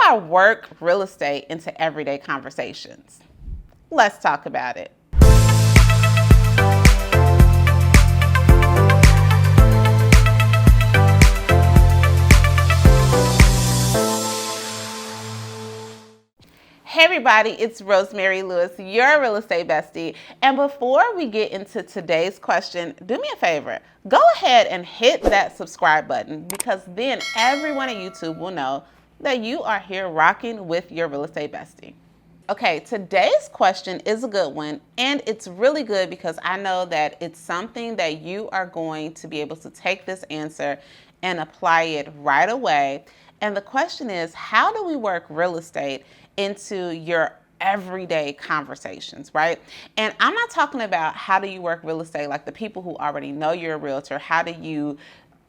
I work real estate into everyday conversations? Let's talk about it. Hey everybody, it's Rosemary Lewis, your real estate bestie. And before we get into today's question, do me a favor. Go ahead and hit that subscribe button, because then everyone at YouTube will know that you are here rocking with your real estate bestie. Okay, today's question is a good one, and it's really good because I know that it's something that you are going to be able to take this answer and apply it right away. And the question is, how do we work real estate into your everyday conversations, right? And I'm not talking about how do you work real estate like the people who already know you're a realtor. How do you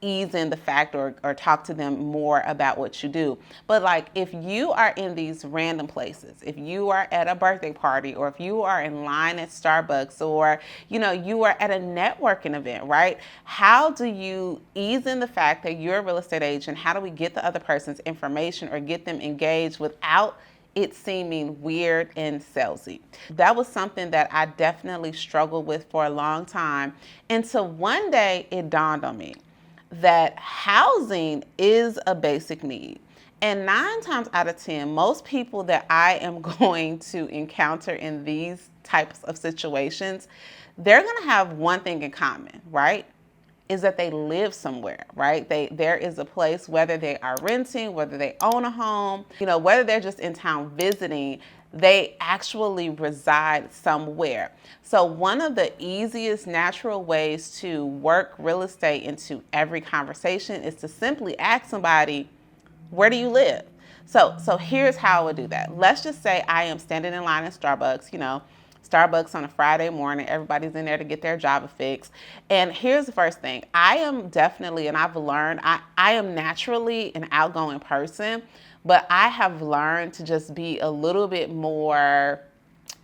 ease in the fact or talk to them more about what you do? But like, if you are in these random places, if you are at a birthday party, or if you are in line at Starbucks, or you are at a networking event, right? How do you ease in the fact that you're a real estate agent? How do we get the other person's information or get them engaged without it seeming weird and salesy? That was something that I definitely struggled with for a long time, until one day it dawned on me that housing is a basic need. And 9 times out of 10, most people that I am going to encounter in these types of situations, they're going to have one thing in common, right? Is that they live somewhere, right? There is a place, whether they are renting, whether they own a home, whether they're just in town visiting, they actually reside somewhere. So one of the easiest natural ways to work real estate into every conversation is to simply ask somebody, where do you live? So here's how I would do that. Let's just say I am standing in line at Starbucks, Starbucks on a Friday morning. Everybody's in there to get their Java fix. And here's the first thing. I am definitely, and I've learned, I am naturally an outgoing person, but I have learned to just be a little bit more,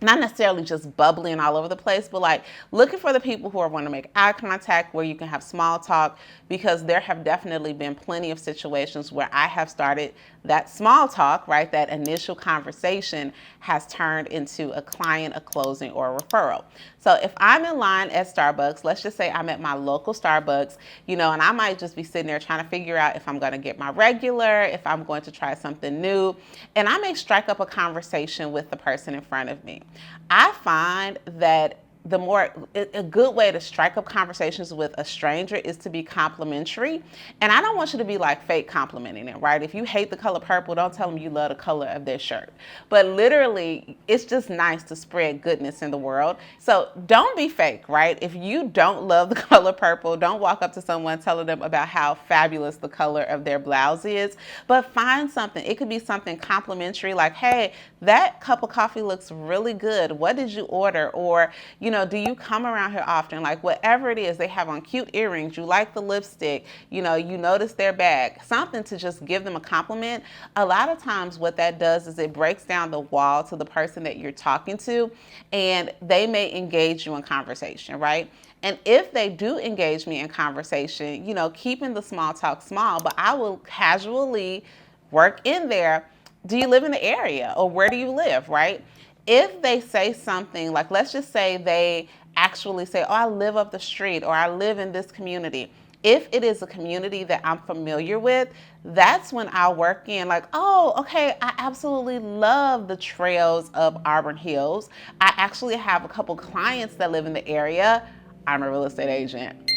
not necessarily just bubbling all over the place, but like looking for the people who are want to make eye contact, where you can have small talk, because there have definitely been plenty of situations where I have started that small talk, right? That initial conversation has turned into a client, a closing, or a referral. So if I'm in line at Starbucks, let's just say I'm at my local Starbucks, and I might just be sitting there trying to figure out if I'm going to get my regular, if I'm going to try something new, and I may strike up a conversation with the person in front of me. I find that a good way to strike up conversations with a stranger is to be complimentary. And I don't want you to be like fake complimenting it, right? If you hate the color purple, don't tell them you love the color of their shirt. But literally, it's just nice to spread goodness in the world. So don't be fake, right? If you don't love the color purple, don't walk up to someone telling them about how fabulous the color of their blouse is, but find something. It could be something complimentary, like, hey, that cup of coffee looks really good. What did you order? Or, do you come around here often? Like, whatever it is, they have on cute earrings, you like the lipstick, you notice their bag, something to just give them a compliment. A lot of times what that does is it breaks down the wall to the person that you're talking to, and they may engage you in conversation, right? And if they do engage me in conversation, keeping the small talk small, but I will casually work in there. Do you live in the area, or where do you live, right? If they say something like, let's just say they actually say, oh, I live up the street, or I live in this community. If it is a community that I'm familiar with, that's when I'll work in like, oh, okay, I absolutely love the trails of Auburn Hills. I actually have a couple clients that live in the area. I'm a real estate agent.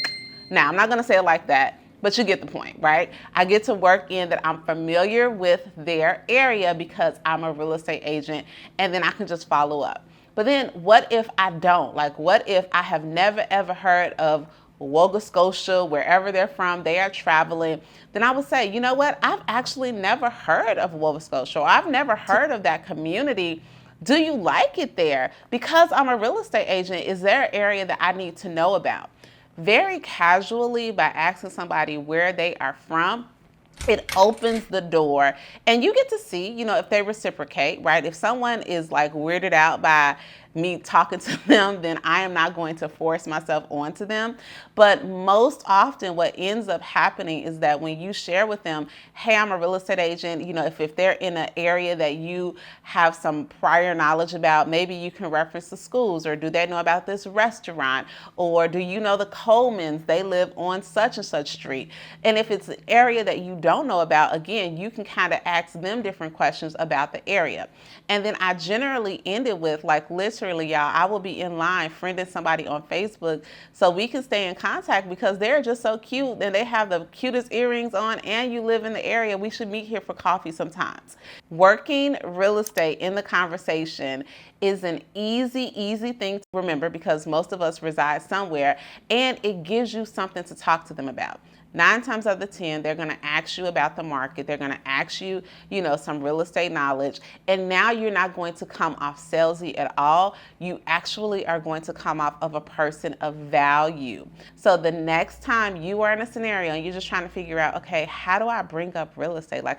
Now, I'm not going to say it like that, but you get the point, right? I get to work in that I'm familiar with their area because I'm a real estate agent, and then I can just follow up. But then what if I don't? Like, what if I have never, ever heard of Woga Scotia, wherever they're from, they are traveling? Then I would say, you know what? I've actually never heard of Woga Scotia. I've never heard of that community. Do you like it there? Because I'm a real estate agent, is there an area that I need to know about? Very casually, by asking somebody where they are from, it opens the door, and you get to see, if they reciprocate, right? If someone is like weirded out by me talking to them, then I am not going to force myself onto them. But most often what ends up happening is that when you share with them, hey, I'm a real estate agent, if they're in an area that you have some prior knowledge about, maybe you can reference the schools, or do they know about this restaurant, or do you know the Colemans? They live on such and such street. And if it's an area that you don't know about, again, you can kind of ask them different questions about the area. And then I generally end it with, like, literally, y'all, I will be in line friending somebody on Facebook so we can stay in contact, because they're just so cute and they have the cutest earrings on, and you live in the area. We should meet here for coffee sometimes. Working real estate in the conversation is an easy thing to remember, because most of us reside somewhere, and it gives you something to talk to them about. 9 times out of 10, they're going to ask you about the market. They're going to ask you, some real estate knowledge. And now you're not going to come off salesy at all. You actually are going to come off of a person of value. So the next time you are in a scenario and you're just trying to figure out, okay, how do I bring up real estate? Like,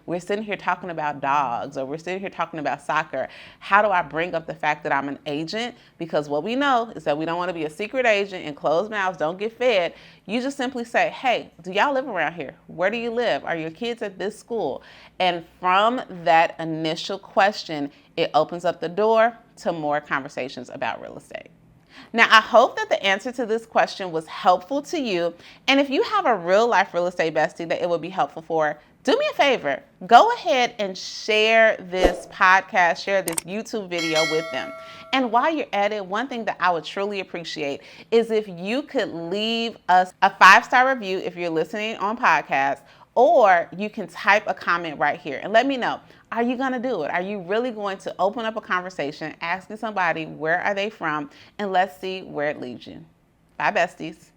we're sitting here talking about dogs, or we're sitting here talking about soccer. How do I bring up the fact that I'm an agent? Because what we know is that we don't want to be a secret agent, and closed mouths don't get fed. You just simply say, hey, do y'all live around here? Where do you live? Are your kids at this school? And from that initial question, it opens up the door to more conversations about real estate. Now, I hope that the answer to this question was helpful to you. And if you have a real life real estate bestie that it would be helpful for, do me a favor. Go ahead and share this podcast, share this YouTube video with them. And while you're at it, one thing that I would truly appreciate is if you could leave us a 5-star review if you're listening on podcast, or you can type a comment right here and let me know. Are you going to do it? Are you really going to open up a conversation, asking somebody where are they from, and let's see where it leads you. Bye, besties.